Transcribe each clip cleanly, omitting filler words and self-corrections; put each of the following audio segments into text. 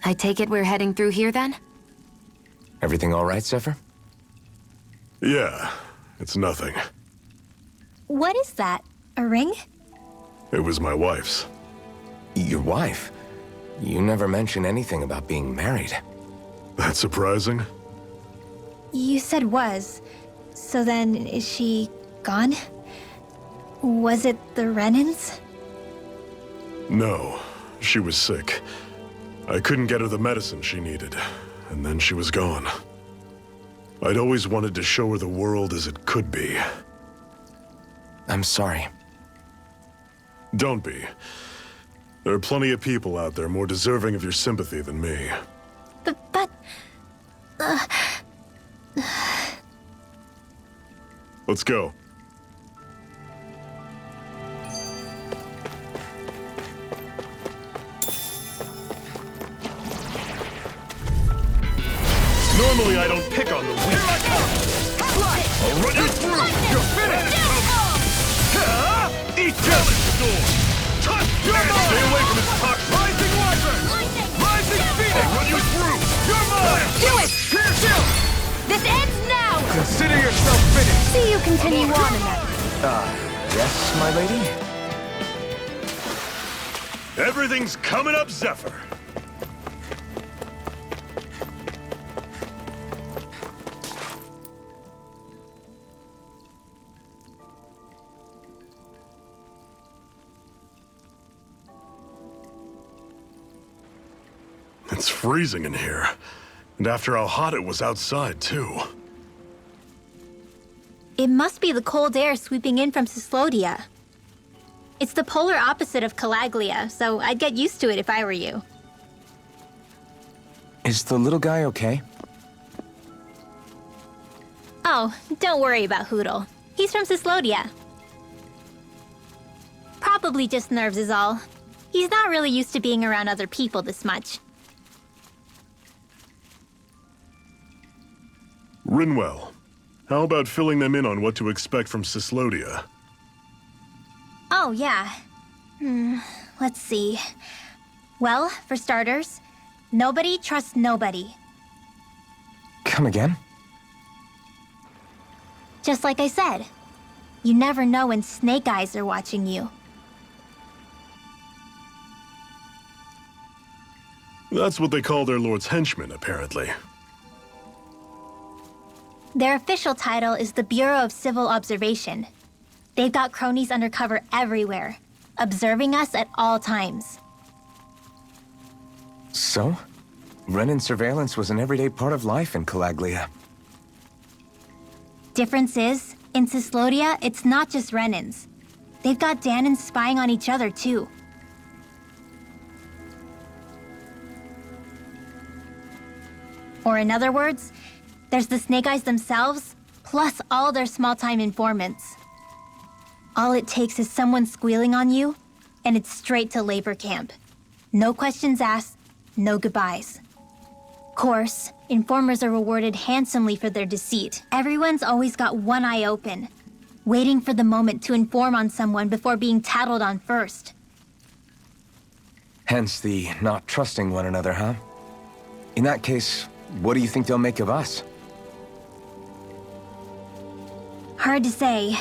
I take it we're heading through here then? Everything all right, Zephyr? Yeah, it's nothing. What is that? A ring? It was my wife's. Your wife? You never mentioned anything about being married. That's surprising? You said was. So then, is she gone? Was it the Renans? No, she was sick. I couldn't get her the medicine she needed, and then she was gone. I'd always wanted to show her the world as it could be. I'm sorry. Don't be. There are plenty of people out there more deserving of your sympathy than me. But... Let's go. Normally I don't pick on the weak. I'll run you through! You're finished! Eat challenge sword! Touch your mind! Stay away from his toxin! Rising wyvern! Rising phoenix! I'll run you through! You're mine! Do it! This ends now! Consider yourself finished! See you continue on in that. Yes, my lady? Everything's coming up, Zephyr! It's freezing in here. And after how hot it was outside, too. It must be the cold air sweeping in from Cyslodia. It's the polar opposite of Calaglia, so I'd get used to it if I were you. Is the little guy okay? Oh, don't worry about Hootle. He's from Cyslodia. Probably just nerves is all. He's not really used to being around other people this much. Rinwell, how about filling them in on what to expect from Cyslodia? Oh, yeah. Let's see. Well, for starters, nobody trusts nobody. Come again? Just like I said, you never know when Snake Eyes are watching you. That's what they call their lord's henchmen, apparently. Their official title is the Bureau of Civil Observation. They've got cronies undercover everywhere, observing us at all times. So? Renan surveillance was an everyday part of life in Calaglia. Difference is, in Cyslodia, it's not just Renans. They've got Danans spying on each other, too. Or in other words, there's the Snake Eyes themselves, plus all their small-time informants. All it takes is someone squealing on you, and it's straight to labor camp. No questions asked, no goodbyes. Course, informers are rewarded handsomely for their deceit. Everyone's always got one eye open, waiting for the moment to inform on someone before being tattled on first. Hence the not trusting one another, huh? In that case, what do you think they'll make of us? Hard to say.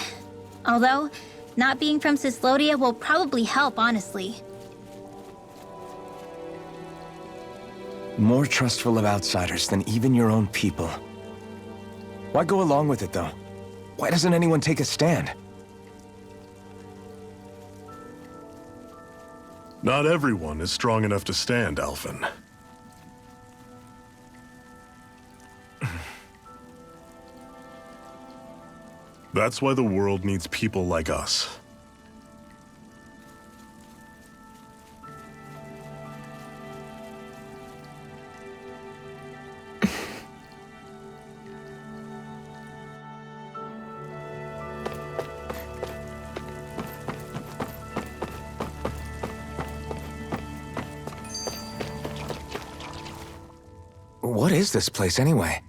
Although, not being from Cyslodia will probably help, honestly. More trustful of outsiders than even your own people. Why go along with it, though? Why doesn't anyone take a stand? Not everyone is strong enough to stand, Alphen. That's why the world needs people like us. What is this place, anyway?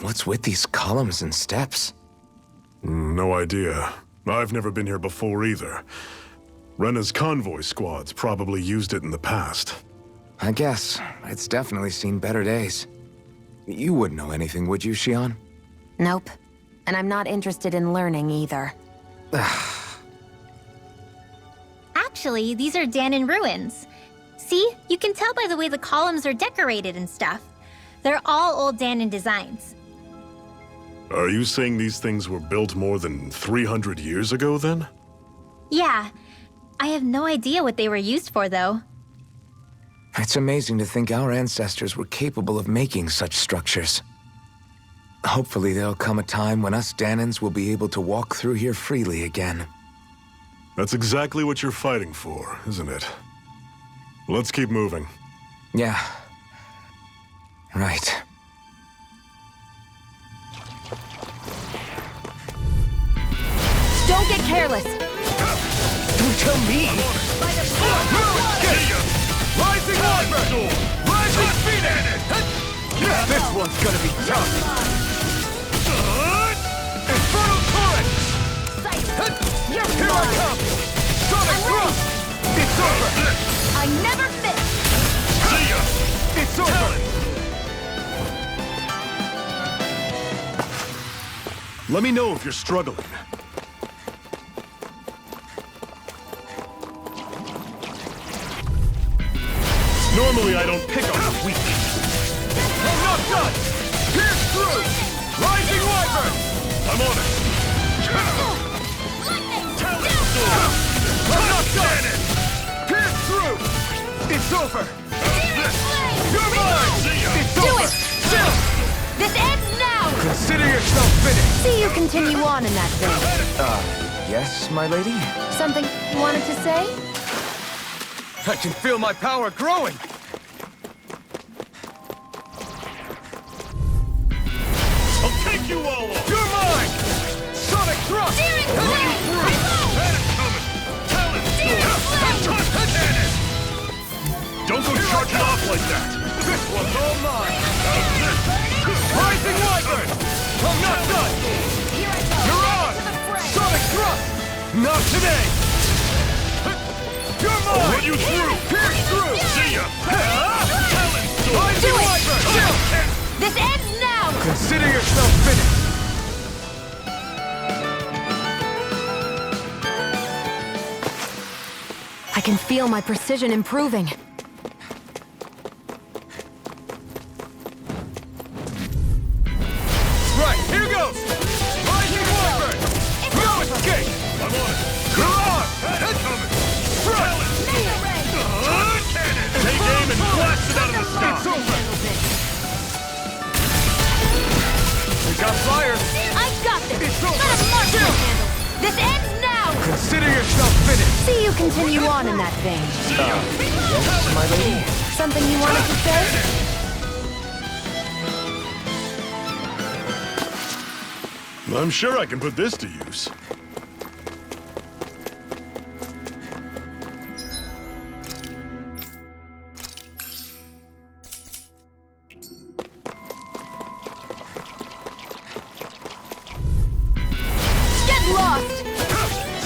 What's with these columns and steps? No idea. I've never been here before either. Rena's convoy squads probably used it in the past. I guess. It's definitely seen better days. You wouldn't know anything, would you, Xion? Nope. And I'm not interested in learning either. Actually, these are Danon ruins. See? You can tell by the way the columns are decorated and stuff. They're all old Danon designs. Are you saying these things were built more than 300 years ago, then? Yeah. I have no idea what they were used for, though. It's amazing to think our ancestors were capable of making such structures. Hopefully there'll come a time when us Danons will be able to walk through here freely again. That's exactly what you're fighting for, isn't it? Let's keep moving. Yeah. Right. Don't get careless! Don't tell me! Rising Wyvern! Rising Phoenix! This one's gonna be tough! Infernal Torrent! Here I come! Sonic Thrust! It's over! I never miss! It's over! Let me know if you're struggling. Normally I don't pick on the weak. I'm not done! Pierce through! Rising Wyvern! I'm on it. I'm not done! Pierce through! It's over! You're mine! It's Do over! it! Still! This ends now! Consider yourself finished! See you continue on in that vein. Yes, my lady? Something you wanted to say? I can feel my power growing! I'll take you all on. You're mine! Sonic Thrust! Don't go charging off like that. This one's all mine! Rising Wyvern! I'm not done! You're on! Sonic Thrust! Not today! You're mine! I'll run you through. Pierce through! See ya. Rising Do it! Wyvern! Chill! This ends now! Consider yourself finished! I can feel my precision improving. Right, here goes! Rising Wyvern! No escape! I'm on it. You're on! Coming. Thrust! Take aim and blast it out of the sky. It's over! We got fire! I got this! It's over! Let him march Still! the handle! This ends now! Consider yourself finished! See you continue on in that vein. Yes, my lady? Something you wanted to say? I'm sure I can put this to use. Get lost!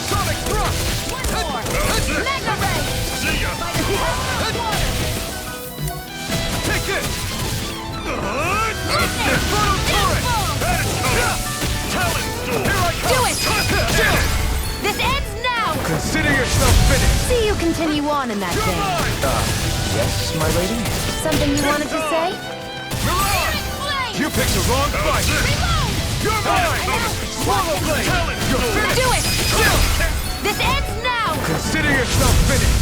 Sonic Thrust! One more! Mega Ray! See ya. Take this! Infernal Torrent! Here I come! Do it! Chill! This ends now! Consider yourself finished! See you continue on in that You're vein. mine! Yes, my lady? Something you wanted to say? You're on! You picked the wrong fight! You're mine! Swallow Blade! You're finished! Do it! Chill! This ends now! Consider yourself finished!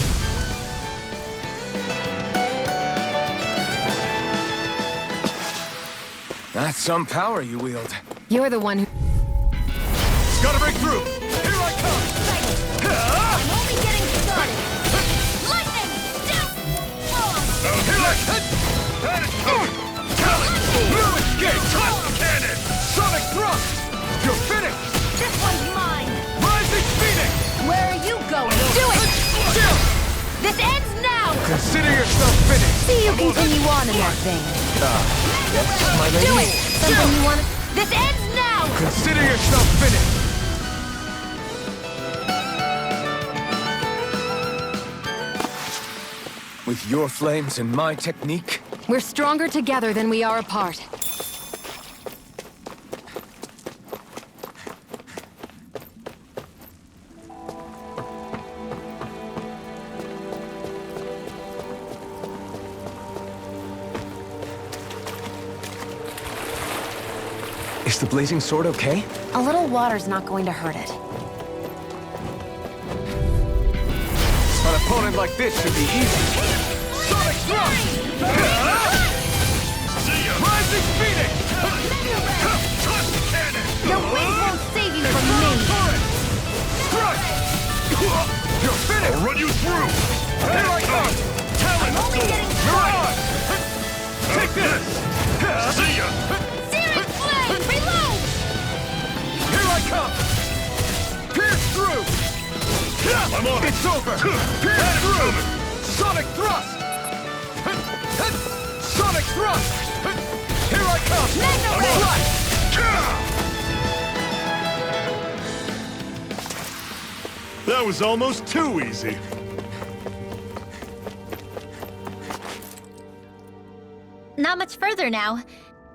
That's some power you wield. You're the one who... Gotta break through! Here I come! I'm only getting started! Lightning! Here I come! No escape! Cannon. Sonic Thrust! You're finished! This one's mine! Rising Phoenix! Where are you going? Do it! Chill! This ends now! Consider yourself finished! See you continue on in that vein. Yes, my lady? Do it! Something you wanted... This ends now! Consider yourself finished! With your flames and my technique? We're stronger together than we are apart. Is the blazing sword okay? A little water's not going to hurt it. An opponent like this should be easy. Sonic thrust! See ya! Rising Phoenix! Touch cannon! Your wings won't save you from me! Strike! You're finished! I'll run you through! Here I come! Talon Only sword! getting You're on! Take this! See ya! Searing flame! Reload! Here I come! Pierce through! I'm on it! It's over! Pierce through! Sonic thrust! Sonic thrust! Here I come! Mega I'm on ray! it! That was almost too easy. Not much further now.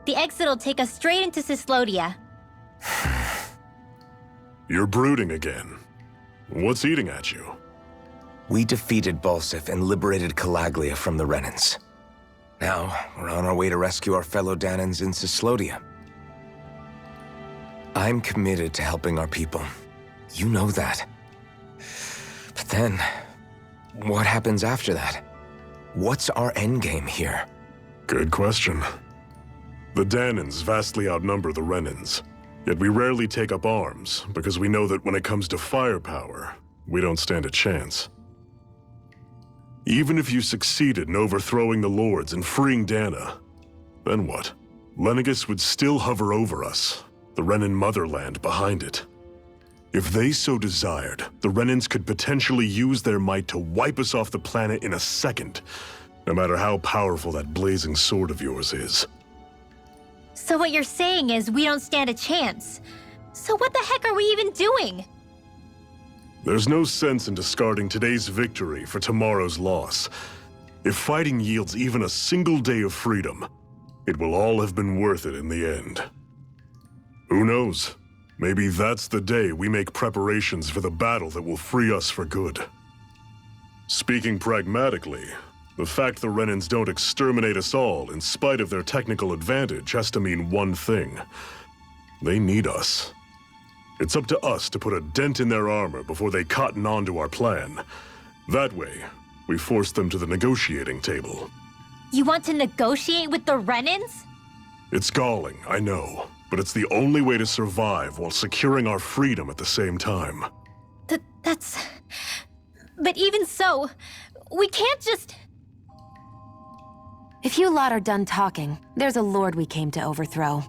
The exit'll take us straight into Cyslodia. You're brooding again. What's eating at you? We defeated Balsif and liberated Calaglia from the Renans. Now, we're on our way to rescue our fellow Danans in Cyslodia. I'm committed to helping our people. You know that. But then, what happens after that? What's our endgame here? Good question. The Danans vastly outnumber the Renans. Yet we rarely take up arms, because we know that when it comes to firepower, we don't stand a chance. Even if you succeeded in overthrowing the Lords and freeing Dana, then what? Lenegis would still hover over us, the Renan motherland behind it. If they so desired, the Renans could potentially use their might to wipe us off the planet in a second, no matter how powerful that blazing sword of yours is. So what you're saying is we don't stand a chance. So what the heck are we even doing? There's no sense in discarding today's victory for tomorrow's loss. If fighting yields even a single day of freedom, it will all have been worth it in the end. Who knows? Maybe that's the day we make preparations for the battle that will free us for good. Speaking pragmatically, the fact the Renans don't exterminate us all in spite of their technical advantage has to mean one thing. They need us. It's up to us to put a dent in their armor before they cotton on to our plan. That way, we force them to the negotiating table. You want to negotiate with the Renans? It's galling, I know, but it's the only way to survive while securing our freedom at the same time. That's... But even so, we can't just... If you lot are done talking, there's a lord we came to overthrow.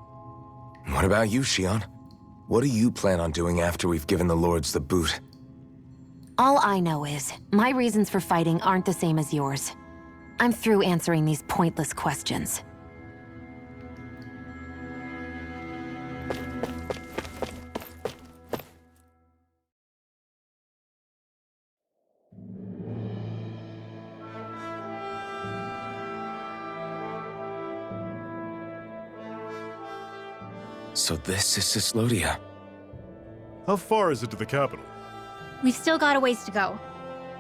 What about you, Shion? What do you plan on doing after we've given the Lords the boot? All I know is, my reasons for fighting aren't the same as yours. I'm through answering these pointless questions. So this is Cyslodia. How far is it to the capital? We've still got a ways to go.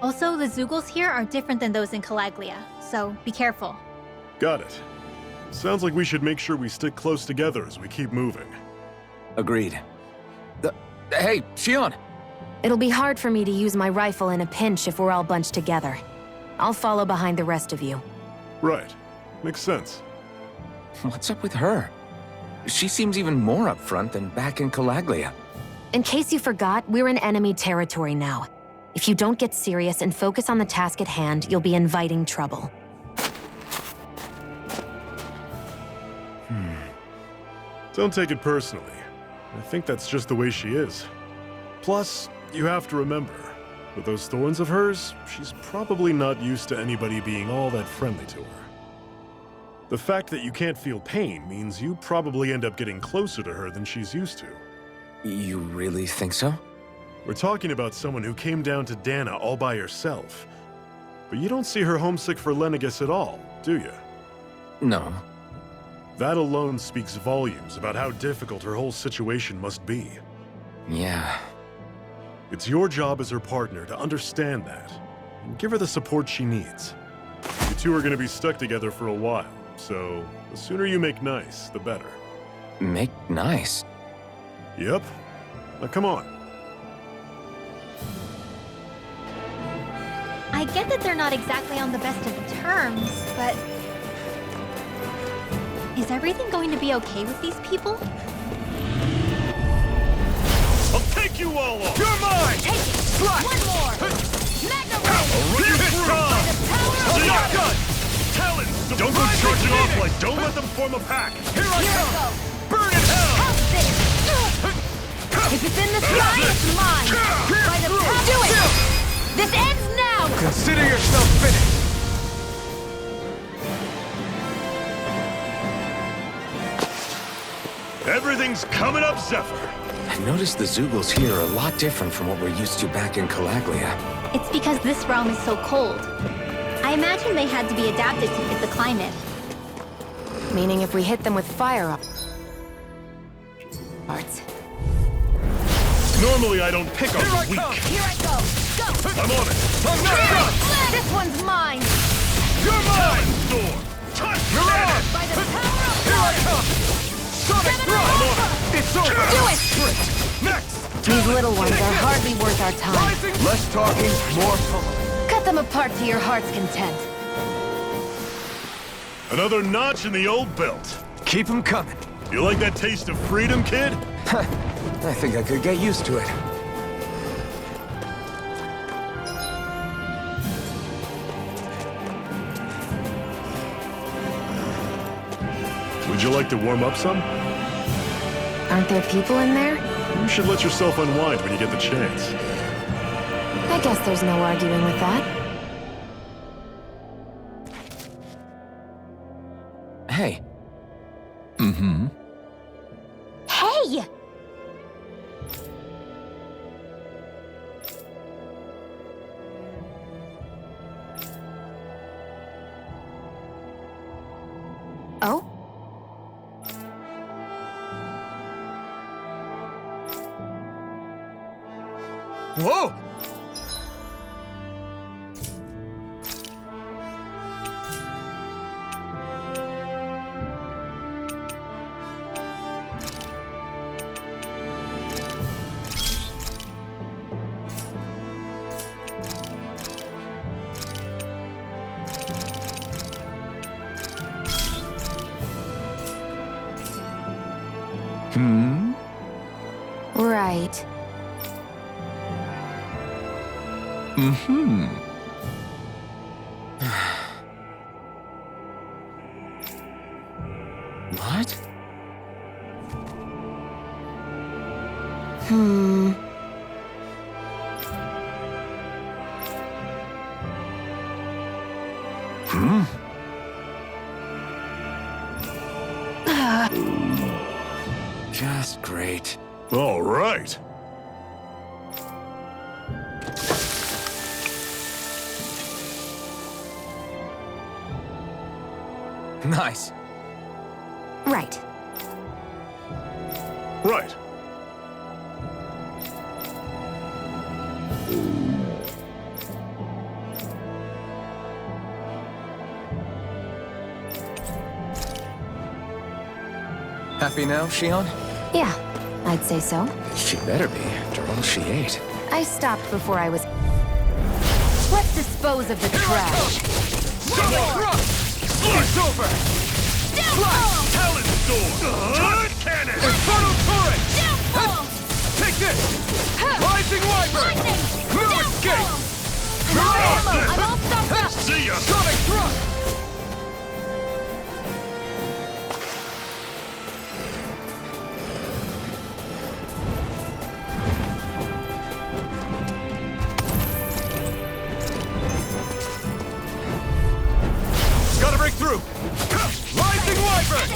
Also, the Zeugles here are different than those in Calaglia, so be careful. Got it. Sounds like we should make sure we stick close together as we keep moving. Agreed. Hey, Shion! It'll be hard for me to use my rifle in a pinch if we're all bunched together. I'll follow behind the rest of you. Right. Makes sense. What's up with her? She seems even more upfront than back in Calaglia. In case you forgot, we're in enemy territory now. If you don't get serious and focus on the task at hand, you'll be inviting trouble. Don't take it personally. I think that's just the way she is. Plus, you have to remember, with those thorns of hers, she's probably not used to anybody being all that friendly to her. The fact that you can't feel pain means you probably end up getting closer to her than she's used to. You really think so? We're talking about someone who came down to Dana all by herself. But you don't see her homesick for Lenegis at all, do you? No. That alone speaks volumes about how difficult her whole situation must be. Yeah. It's your job as her partner to understand that, and give her the support she needs. You two are gonna be stuck together for a while, so the sooner you make nice, the better. Make nice? Yep. Now come on. I get that they're not exactly on the best of terms, but... is everything going to be okay with these people? I'll take you all off! You're mine! Take it! Slash! One more! Magna I'll Ray! run you through! By the power of See, God! done! Talons! Don't go charging off like, don't let them form a pack! Here I Here I come! go! Burn in hell! How's this? If it's in the sky, it's mine! By the power... Do it! This ends now! Consider yourself finished! Everything's coming up, Zephyr! I've noticed the Zeugles here are a lot different from what we're used to back in Calaglia. It's because this realm is so cold. I imagine they had to be adapted to fit the climate. Meaning if we hit them with fire arts. Normally I don't pick on Here I the weak. come! Here I go! Go! I'm on it! I'm not done! This one's mine! You're mine! Door! Touch! You're on! By the power of Here I God! come! Sonic thrust! It's over! Do it! Next! These little ones are hardly worth our time. Rising! Less talking, more pummeling. Cut them apart to your heart's content. Another notch in the old belt. Keep them coming. You like that taste of freedom, kid? I think I could get used to it. Would you like to warm up some? Aren't there people in there? You should let yourself unwind when you get the chance. I guess there's no arguing with that. Hey. Hey! Oh? Whoa! Right. What? Just great. All right. Nice. Right. Right. Happy now, Shion? Yeah, I'd say so. She better be, after all she ate. I stopped before I was... Let's dispose of the trash. Sonic thrust! It's over! Talon sword! Touch cannon! Infernal turret! Take this! Rising wyvern! No escape! I'm all stocked up! See ya! Sonic thrust! Gotta break through! Rising wyvern!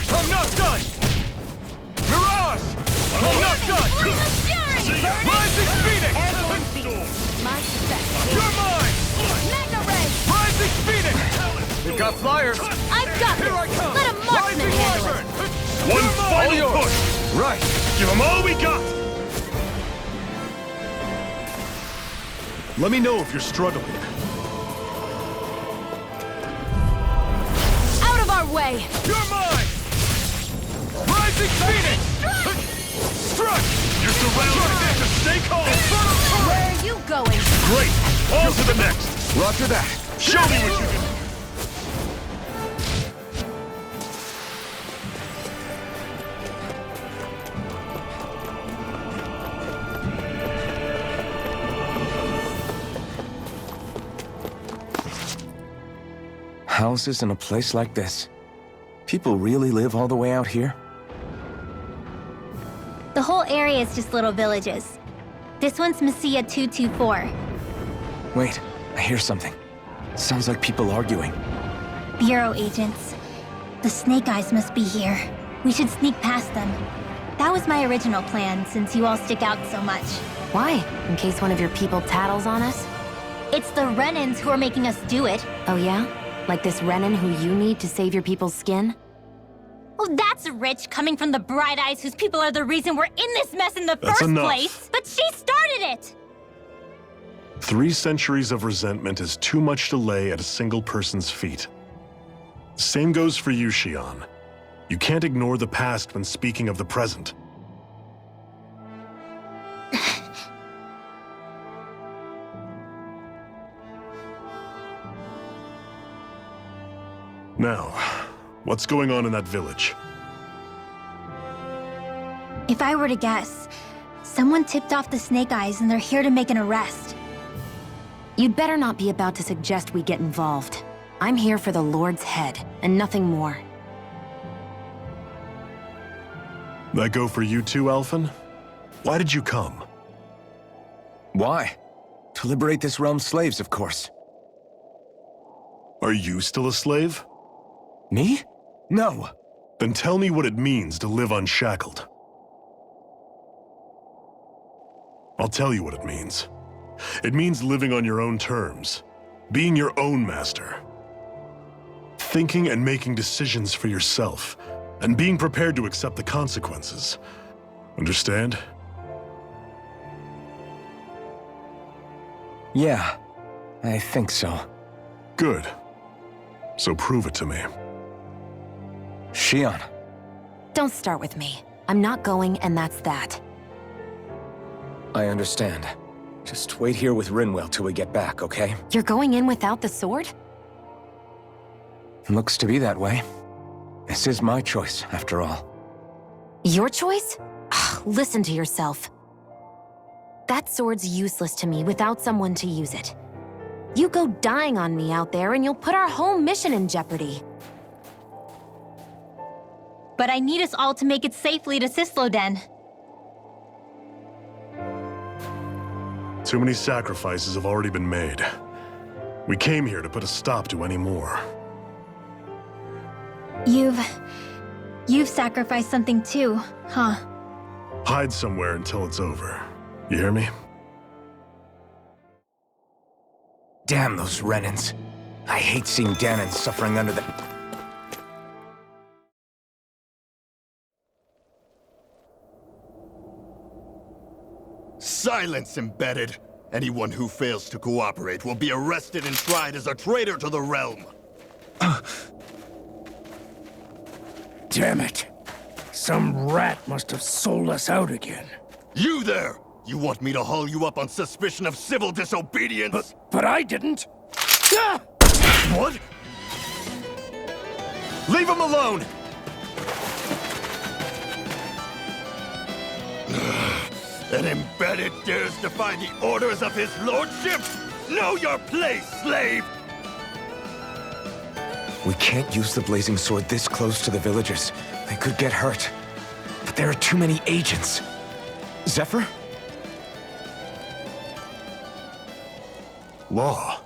I'm not done! Mirage! I'm not done! Rising phoenix! My success! You're mine! Magna I've got flyers! I've got Here I this! come! Let a marksman handle it! One final yours. push! Right. Give them all we got! Let me know if you're struggling. Out of our way! You're mine! Rising Phoenix! Strike! You're surrounded! Stay calm! Where are you going? Great! On to the next! Roger that. Show me what you can do! Houses in a place like this. People really live all the way out here? The whole area is just little villages. This one's Messiah 224. Wait, I hear something. Sounds like people arguing. Bureau agents. The Snake Eyes must be here. We should sneak past them. That was my original plan, since you all stick out so much. Why? In case one of your people tattles on us? It's the Renans who are making us do it. Oh yeah? Like this Renan who you need to save your people's skin? Oh, that's rich, coming from the Bright Eyes whose people are the reason we're in this mess in the That's first enough. place. But she started it! 3 centuries of resentment is too much to lay at a single person's feet. Same goes for you, Xion. You can't ignore the past when speaking of the present. Now, what's going on in that village? If I were to guess, someone tipped off the Snake Eyes and they're here to make an arrest. You'd better not be about to suggest we get involved. I'm here for the Lord's head, and nothing more. That go for you too, Alphen? Why did you come? Why? To liberate this realm's slaves, of course. Are you still a slave? Me? No. Then tell me what it means to live unshackled. I'll tell you what it means. It means living on your own terms, being your own master, thinking and making decisions for yourself, and being prepared to accept the consequences. Understand? Yeah, I think so. Good. So prove it to me. Xion. Don't start with me. I'm not going, and that's that. I understand. Just wait here with Rinwell till we get back, okay? You're going in without the sword? Looks to be that way. This is my choice, after all. Your choice? Listen to yourself. That sword's useless to me without someone to use it. You go dying on me out there and you'll put our whole mission in jeopardy. But I need us all to make it safely to Sisloden. Too many sacrifices have already been made. We came here to put a stop to any more. You've sacrificed something too, huh? Hide somewhere until it's over. You hear me? Damn those Renans. I hate seeing Danon suffering under the... Silence, embedded! Anyone who fails to cooperate will be arrested and tried as a traitor to the realm! Damn it. Some rat must have sold us out again. You there! You want me to haul you up on suspicion of civil disobedience? But I didn't. Ah! What? Leave him alone! An embedded dares defy the orders of his lordship? Know your place, slave! We can't use the blazing sword this close to the villagers. They could get hurt. But there are too many agents. Zephyr? Law.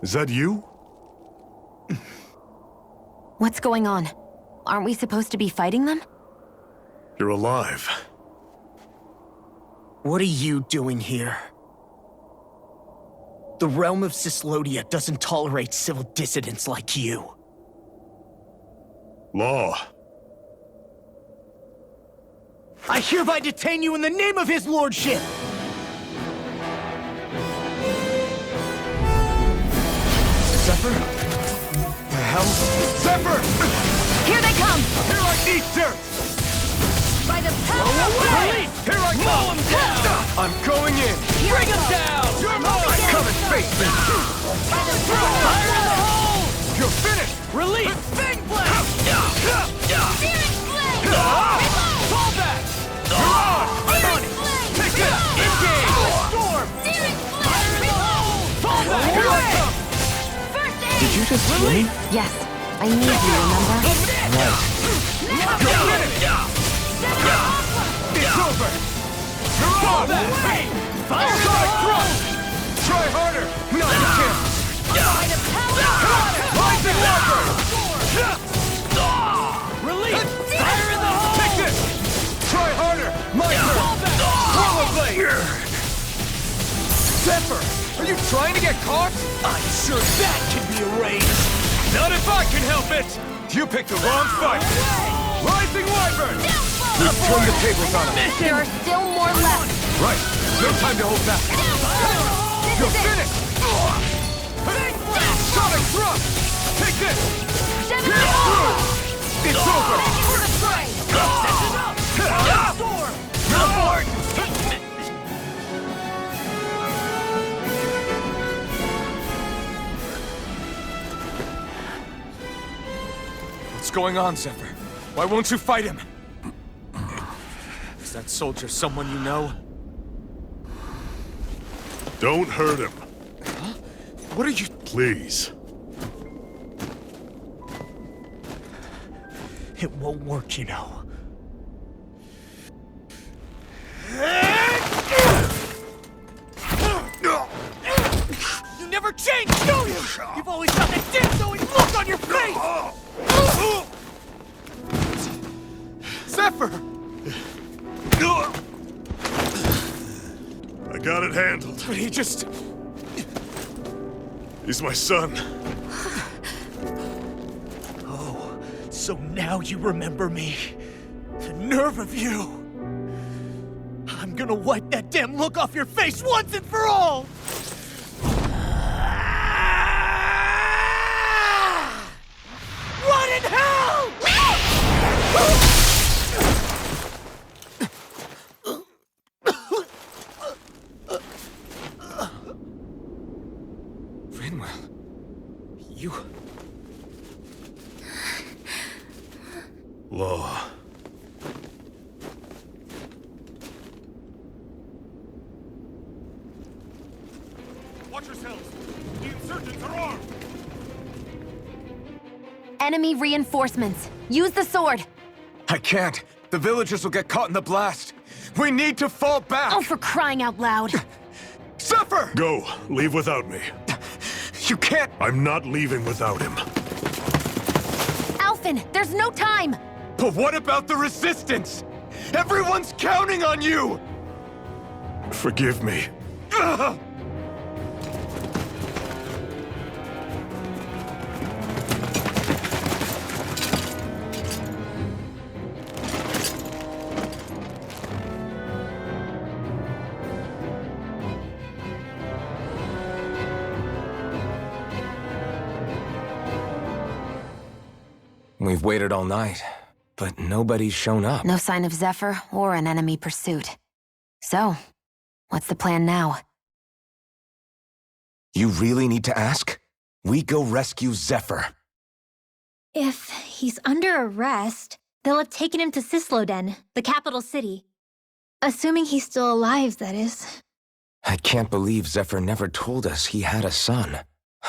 Is that you? What's going on? Aren't we supposed to be fighting them? You're alive. What are you doing here? The realm of Cyslodia doesn't tolerate civil dissidents like you. Law. I hereby detain you in the name of his lordship! Zephyr? The hell? Zephyr! Here they come! Here I need dirt! By the power of Release! Here I come! I'm going in! Bring him down! You're mine! Come and face me! By the Fire in the hole! You're finished! Release! Fang blade! Searing blade! Fall back! You're on! I'm on it! Take this! Engage! Storm! Searing Fire in the hole! Fall back! Here I come! First aid! Did you just hear me? Yes, I need you, remember? Right. You're finished! It's over! You're on! Wait! Fire strike through! Try harder! No, you can't! By the power of Rising Walker! Release! Fire in the hole! Take this! Try harder! My turn! Swallow blade! Zephyr! Are you trying to get caught? I'm sure that can be arranged! Not if I can help it! You picked the wrong fight! Rising Wyvern! We've turned the tables on him! There are still more left. Right! No time to hold back! You're finished! Sonic thrust! Take this! Get through! It's over! What's going on, Zephyr? Why won't you fight him? Is that soldier someone you know? Don't hurt him. What are you... Please. It won't work, you know. You never change, do you? You've always got that damn-knowing look on your face! Zephyr! I got it handled. But he just... He's my son. Oh, so now you remember me. The nerve of you! I'm gonna wipe that damn look off your face once and for all! Run in hell! Rinwell, you... Law. Watch yourselves! The insurgents are armed! Enemy reinforcements. Use the sword. I can't. The villagers will get caught in the blast. We need to fall back! Oh, for crying out loud. Zephyr! Go. Leave without me. You can't... I'm not leaving without him. Alphen, there's no time. But what about the resistance? Everyone's counting on you! Forgive me. Ugh! We've waited all night, but nobody's shown up. No sign of Zephyr or an enemy pursuit. So, what's the plan now? You really need to ask? We go rescue Zephyr. If he's under arrest, they'll have taken him to Cysloden, the capital city. Assuming he's still alive, that is. I can't believe Zephyr never told us he had a son.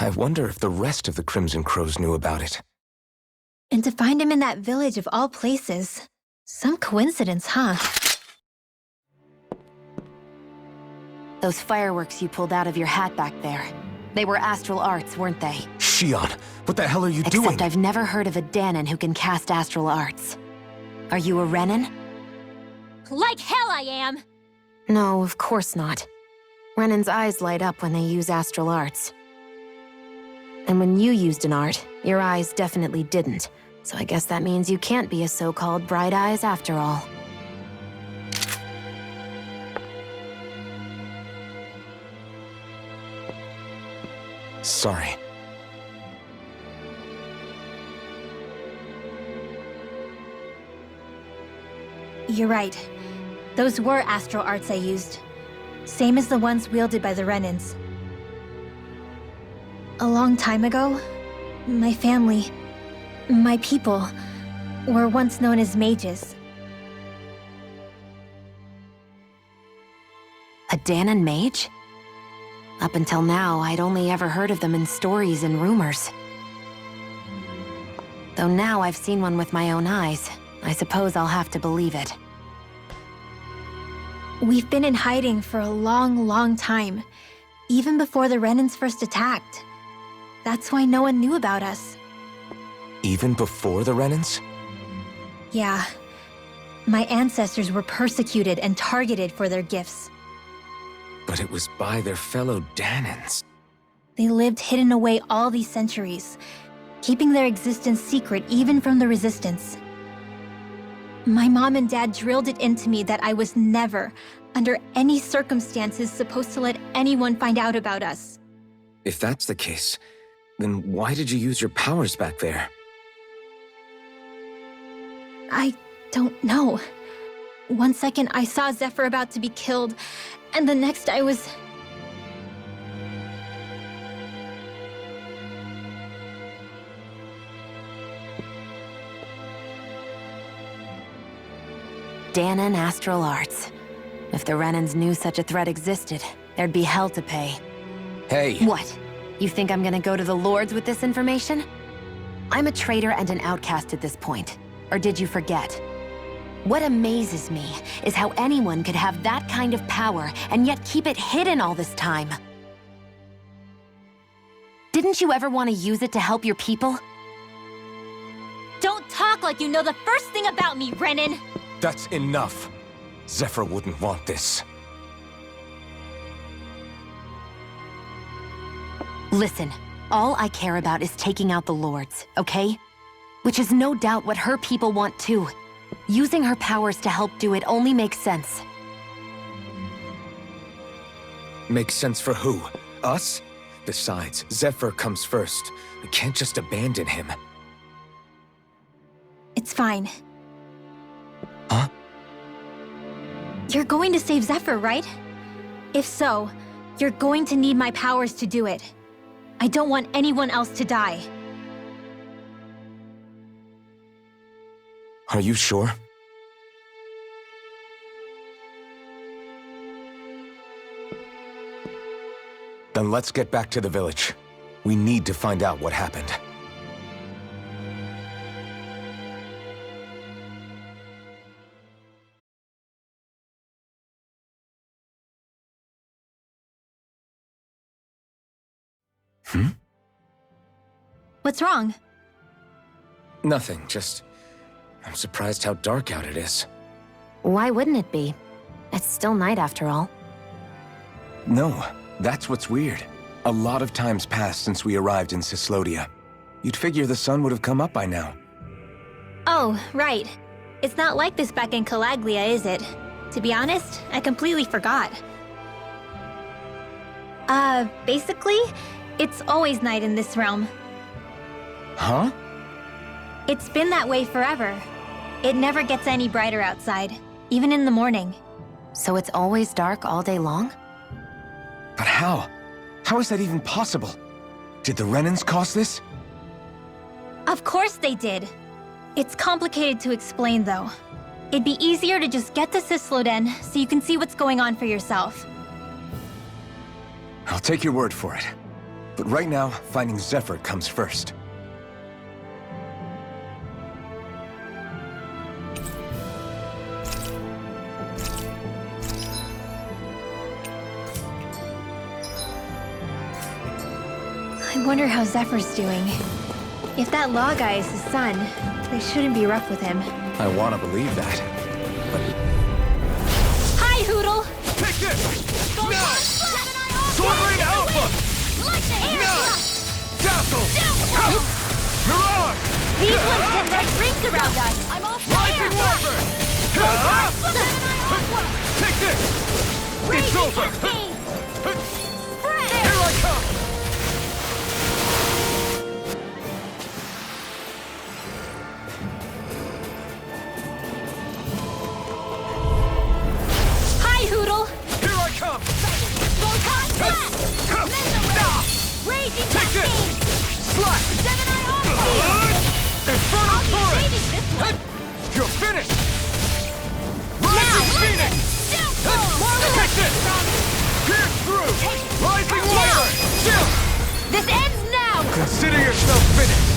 I wonder if the rest of the Crimson Crows knew about it. And to find him in that village of all places. Some coincidence, huh? Those fireworks you pulled out of your hat back there. They were astral arts, weren't they? Shion, what the hell are you doing? Except I've never heard of a Danon who can cast astral arts. Are you a Renan? Like hell I am! No, of course not. Renan's eyes light up when they use astral arts. And when you used an art, your eyes definitely didn't. So I guess that means you can't be a so-called bright eyes after all. Sorry. You're right. Those were astral arts I used. Same as the ones wielded by the Renans. A long time ago, my family, my people, were once known as mages. A Danan mage? Up until now, I'd only ever heard of them in stories and rumors. Though now I've seen one with my own eyes, I suppose I'll have to believe it. We've been in hiding for a long, long time, even before the Renans first attacked. That's why no one knew about us. Even before the Renans? Yeah. My ancestors were persecuted and targeted for their gifts. But it was by their fellow Danans. They lived hidden away all these centuries, keeping their existence secret even from the Resistance. My mom and dad drilled it into me that I was never, under any circumstances, supposed to let anyone find out about us. If that's the case, then why did you use your powers back there? I don't know. One second I saw Zephyr about to be killed, and the next I was... Danan astral arts. If the Renans knew such a threat existed, there'd be hell to pay. Hey! What? You think I'm gonna go to the Lords with this information? I'm a traitor and an outcast at this point. Or did you forget? What amazes me is how anyone could have that kind of power and yet keep it hidden all this time. Didn't you ever want to use it to help your people? Don't talk like you know the first thing about me, Renan! That's enough. Zephyr wouldn't want this. Listen, all I care about is taking out the Lords, okay? Which is no doubt what her people want too. Using her powers to help do it only makes sense. Makes sense for who? Us? Besides, Zephyr comes first. We can't just abandon him. It's fine. Huh? You're going to save Zephyr, right? If so, you're going to need my powers to do it. I don't want anyone else to die. Are you sure? Then let's get back to the village. We need to find out what happened. What's wrong? Nothing, just... I'm surprised how dark out it is. Why wouldn't it be? It's still night after all. No, that's what's weird. A lot of time's passed since we arrived in Cyslodia. You'd figure the sun would have come up by now. Oh, right. It's not like this back in Calaglia, is it? To be honest, I completely forgot. Basically, it's always night in this realm. Huh? It's been that way forever. It never gets any brighter outside, even in the morning. So it's always dark all day long? But how? How is that even possible? Did the Renans cause this? Of course they did. It's complicated to explain, though. It'd be easier to just get to Cysloden so you can see what's going on for yourself. I'll take your word for it. But right now, finding Zephyr comes first. I wonder how Zephyr's doing. If that law guy is his son, they shouldn't be rough with him. I want to believe that. Hi, Hootle! Take this! Go No! on, Dazzle! Mirage! These ones can run rings around us! I'm all Rising Wyvern! Take this! It's over! Here I come! Hi, Hoodle! Here I come! Volcan Blast! Raging Take this! Cascade! Slash! Seven-Eye Arm! Infernal Torrent! Saving this one! You're finished! Rising Phoenix! Take this! Pierce through! Rising Wyvern! Chill! This ends now! Consider yourself finished!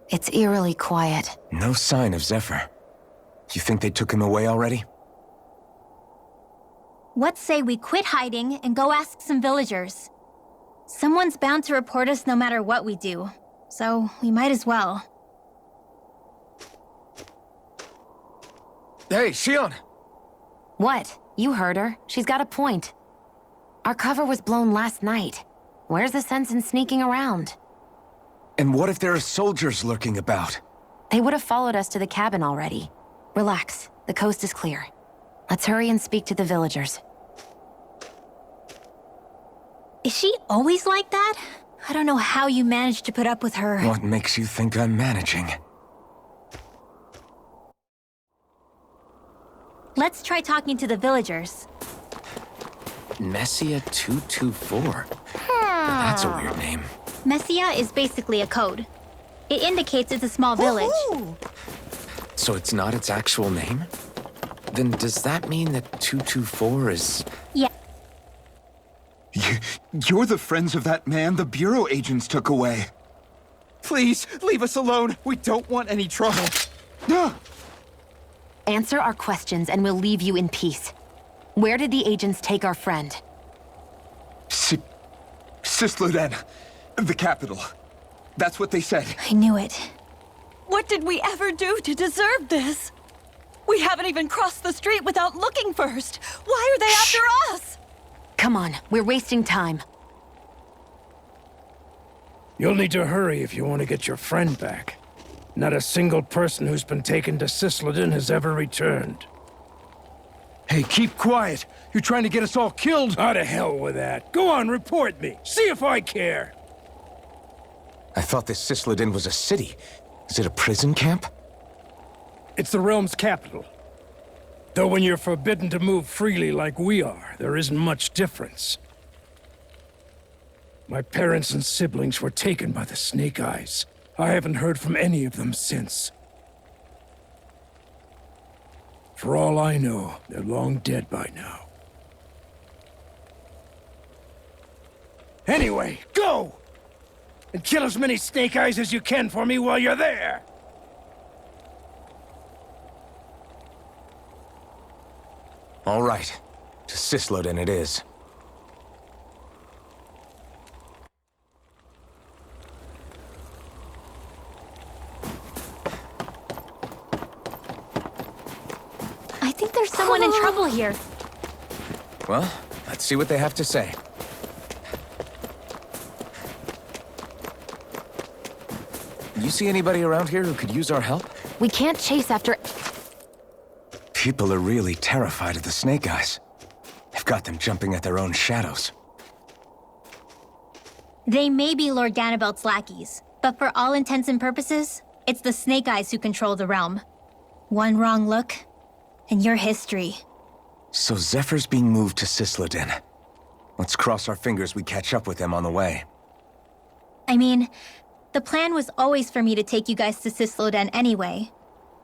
It's eerily quiet. No sign of Zephyr. You think they took him away already? What say we quit hiding and go ask some villagers? Someone's bound to report us no matter what we do, so we might as well. Hey, Shion! What? You heard her. She's got a point. Our cover was blown last night. Where's the sense in sneaking around? And what if there are soldiers lurking about? They would have followed us to the cabin already. Relax. The coast is clear. Let's hurry and speak to the villagers. Is she always like that? I don't know how you managed to put up with her. What makes you think I'm managing? Let's try talking to the villagers. Messia 224. That's a weird name. Messia is basically a code. It indicates it's a small village. So it's not its actual name? Then does that mean that 224 is... Yeah. You're the friends of that man the Bureau agents took away. Please, leave us alone. We don't want any trouble. Answer our questions and we'll leave you in peace. Where did the agents take our friend? Cisloden, the capital. That's what they said. I knew it. What did we ever do to deserve this? We haven't even crossed the street without looking first. Why are they after us? Come on, we're wasting time. You'll need to hurry if you want to get your friend back. Not a single person who's been taken to Cisloden has ever returned. Hey, keep quiet. You're trying to get us all killed. Out of hell with that. Go on, report me. See if I care. I thought this Cisloden was a city. Is it a prison camp? It's the realm's capital. Though when you're forbidden to move freely like we are, there isn't much difference. My parents and siblings were taken by the Snake Eyes. I haven't heard from any of them since. For all I know, they're long dead by now. Anyway, go! And kill as many Snake Eyes as you can for me while you're there! All right. To Cisloden it is. I think there's someone in trouble here. Well, let's see what they have to say. You see anybody around here who could use our help? We can't chase after... People are really terrified of the Snake Eyes. They've got them jumping at their own shadows. They may be Lord Ganabelt's lackeys, but for all intents and purposes, it's the Snake Eyes who control the realm. One wrong look, and your history. So Zephyr's being moved to Cisloden. Let's cross our fingers we catch up with them on the way. I mean, the plan was always for me to take you guys to Cisloden anyway.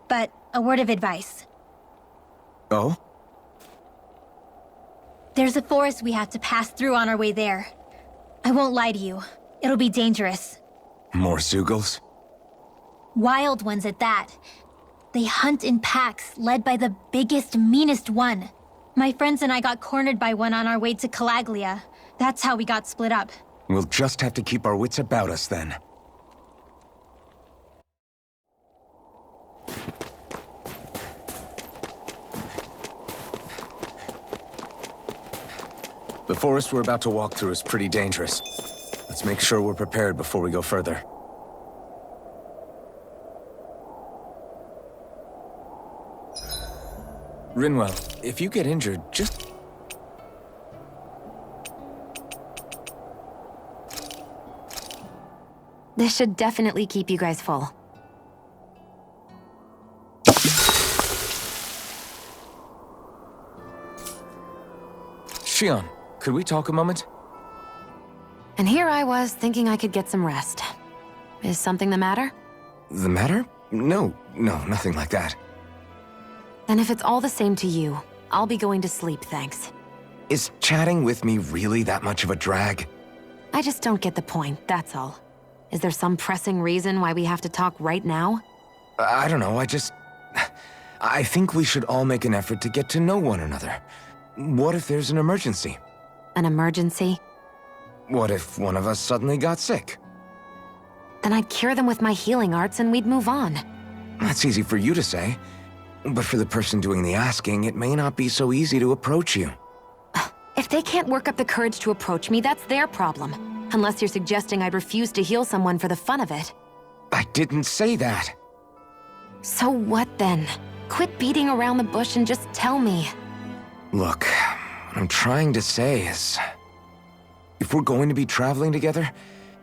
But a word of advice. Oh? There's a forest we have to pass through on our way there. I won't lie to you. It'll be dangerous. More Zeugles? Wild ones at that. They hunt in packs, led by the biggest, meanest one. My friends and I got cornered by one on our way to Calaglia. That's how we got split up. We'll just have to keep our wits about us then. The forest we're about to walk through is pretty dangerous. Let's make sure we're prepared before we go further. Rinwell, if you get injured, just... This should definitely keep you guys full. Shion, could we talk a moment? And here I was thinking I could get some rest. Is something the matter? The matter? No, nothing like that. Then if it's all the same to you, I'll be going to sleep, thanks. Is chatting with me really that much of a drag? I just don't get the point, that's all. Is there some pressing reason why we have to talk right now? I don't know, I think we should all make an effort to get to know one another. What if there's an emergency? An emergency? What if one of us suddenly got sick? Then I'd cure them with my healing arts and we'd move on. That's easy for you to say. But for the person doing the asking, it may not be so easy to approach you. If they can't work up the courage to approach me, that's their problem. Unless you're suggesting I'd refuse to heal someone for the fun of it. I didn't say that. So what then? Quit beating around the bush and just tell me. Look, what I'm trying to say is... if we're going to be traveling together,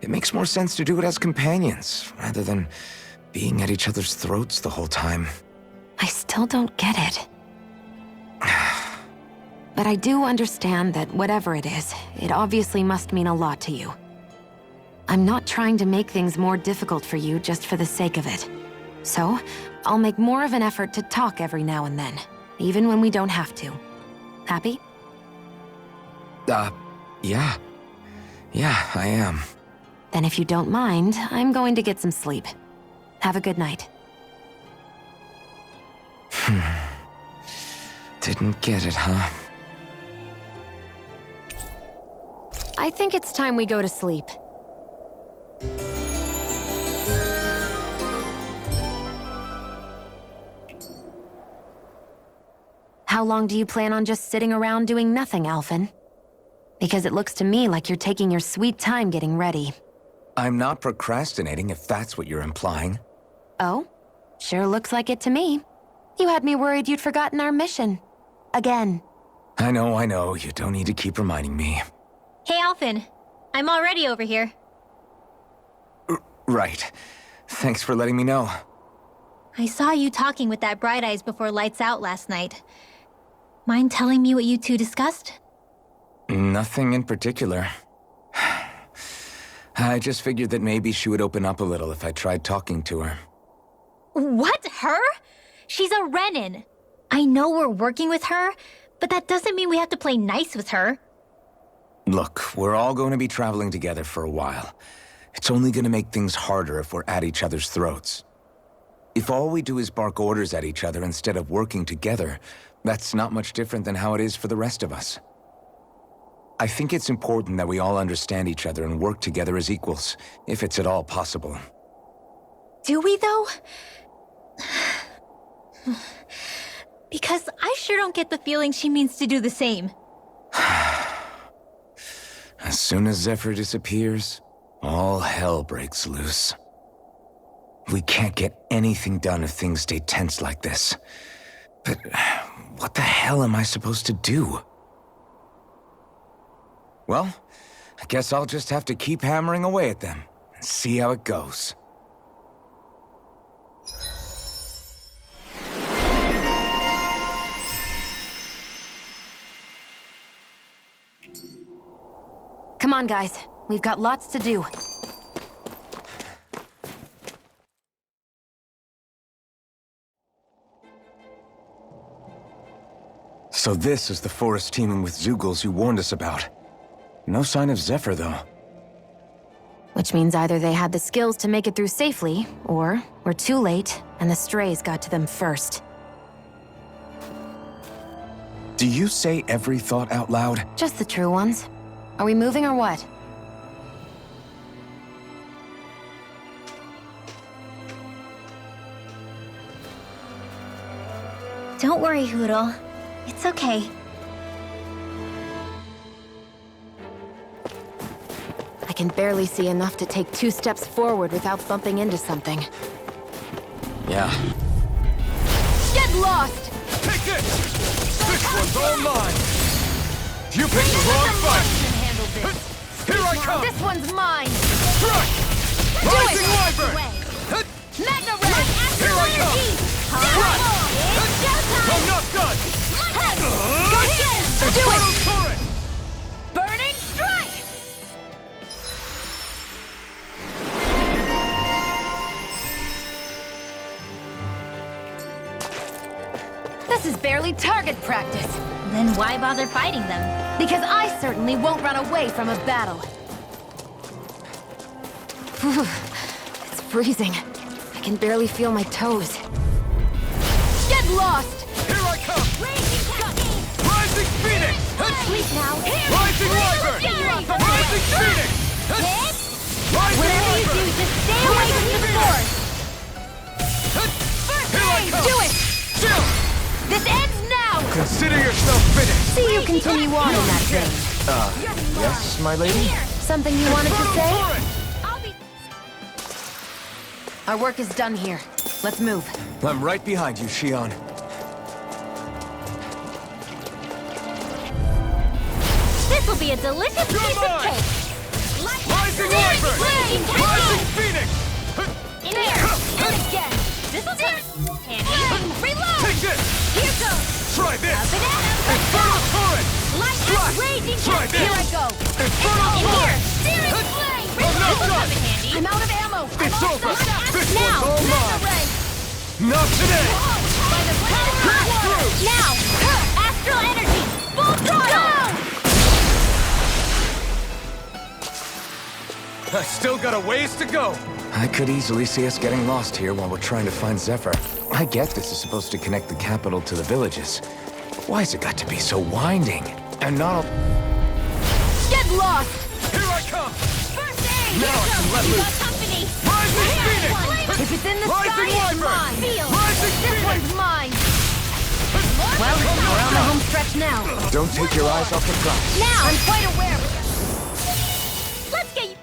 it makes more sense to do it as companions, rather than being at each other's throats the whole time. I still don't get it. But I do understand that whatever it is, it obviously must mean a lot to you. I'm not trying to make things more difficult for you just for the sake of it. So, I'll make more of an effort to talk every now and then, even when we don't have to. Happy? Yeah. Yeah, I am. Then if you don't mind, I'm going to get some sleep. Have a good night. Didn't get it, huh? I think it's time we go to sleep. How long do you plan on just sitting around doing nothing, Alphen? Because it looks to me like you're taking your sweet time getting ready. I'm not procrastinating, if that's what you're implying. Oh? Sure looks like it to me. You had me worried you'd forgotten our mission. Again. I know. You don't need to keep reminding me. Hey, Alphen. I'm already over here. Right. Thanks for letting me know. I saw you talking with that Bright Eyes before lights out last night. Mind telling me what you two discussed? Nothing in particular. I just figured that maybe she would open up a little if I tried talking to her. What? Her? She's a Renin. I know we're working with her, but that doesn't mean we have to play nice with her. Look, we're all going to be traveling together for a while. It's only going to make things harder if we're at each other's throats. If all we do is bark orders at each other instead of working together, that's not much different than how it is for the rest of us. I think it's important that we all understand each other and work together as equals, if it's at all possible. Do we, though? Because I sure don't get the feeling she means to do the same. As soon as Zephyr disappears, all hell breaks loose. We can't get anything done if things stay tense like this. But what the hell am I supposed to do? Well, I guess I'll just have to keep hammering away at them and see how it goes. Come on, guys. We've got lots to do. So this is the forest teeming with Zeugles you warned us about. No sign of Zephyr, though. Which means either they had the skills to make it through safely, or we're too late, and the strays got to them first. Do you say every thought out loud? Just the true ones. Are we moving or what? Don't worry, Hoodle. It's okay. I can barely see enough to take 2 steps forward without bumping into something. Yeah. Get lost! Take this! This one's all mine! You picked the wrong fight! Here I come! This one's mine! Strike! Rising Wyvern! Magna Ray! Here I come! Strike! I'm not done! Go get him! Do it! Torrent! Burning Strike! This is barely target practice. Then why bother fighting them? Because I certainly won't run away from a battle. Whew. It's freezing. I can barely feel my toes. Get lost! Here I come! Rising Phoenix! Sleep now. Rising Wyvern! Rising Phoenix! Rising Whatever you do, Wyvern! just stay away from the force. Here I come! Do it! Chill! This ends now! Consider yourself finished! See you continue on in that vein. Yes, my lady? Something you wanted to say? Torrent! Our work is done here. Let's move. I'm right behind you, Shion. This will be a delicious piece of mine! cake! Rising Wyvern! Rising Phoenix! In here! And again! This will take... Handy! Reload! Take this! Here goes! Try this! Banana! Infernal Torrent! Light Strike! raging Try cat! this! Here I go. Infernal In here! Torrent! Searing flame! Oh, no, This will no. come in handy! I'm out of ammo. It's over! This Now! one's all mine! Ray. Not today! By the power of water! Now! Astral energy! Full throttle! I still got a ways to go! I could easily see us getting lost here while we're trying to find Zephyr. I get this is supposed to connect the capital to the villages. Why's it got to be so winding? And not a... Get lost! Here I come! First aid! Now I can let You loose. got company! Rising Phoenix! If it's in the Rising sky, it's Wyvern! mine. Rising This Phoenix! one's mine. Well, we're on the home stretch now. Don't take your eyes off the prize. Now! I'm quite aware. Let's get you...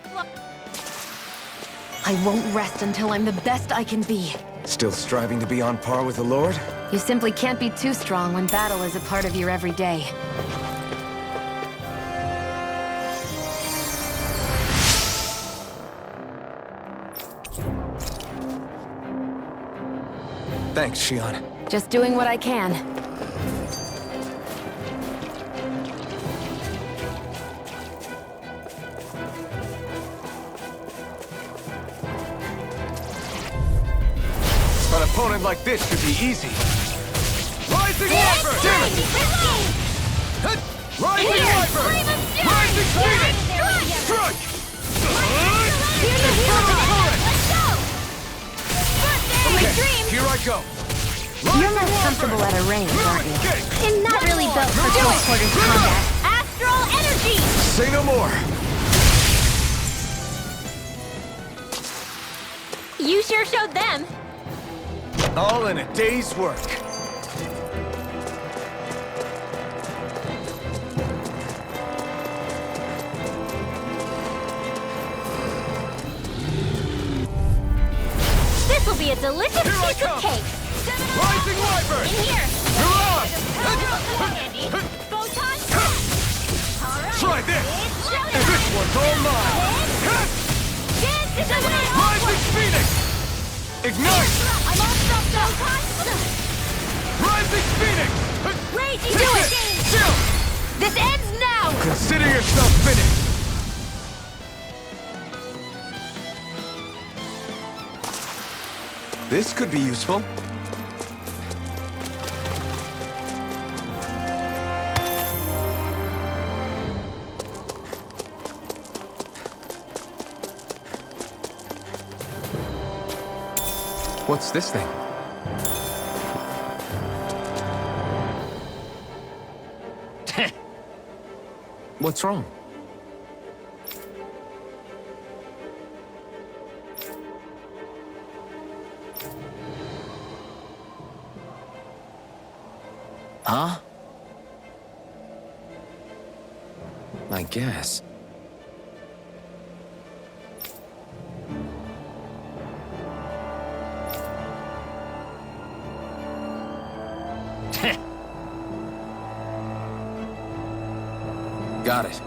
I won't rest until I'm the best I can be. Still striving to be on par with the Lord? You simply can't be too strong when battle is a part of your everyday. Thanks, Shion. Just doing what I can. An opponent like this should be easy. Rising Wyvern! Damn it! Rising Wyvern! Rising Phoenix! Strike! Infernal Torrent! Okay, here I go. You're more comfortable at a range, aren't you? I'm not really built for close quarters combat. Astral energy! Say no more. You sure showed them. All in a day's work. This will be a delicious Here I piece of come. cake. Rising Wyvern! In here. You're on! Handy. Photon. All right. Try this! It's showtime. This one's all mine! This is a Rising Phoenix! Ignite! I'm all stuffed up. Rising Phoenix! Raging Take Phoenix. this! Chill! This ends now! Consider yourself finished! This could be useful. What's this thing? What's wrong? Huh? I guess. Got it.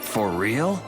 For real?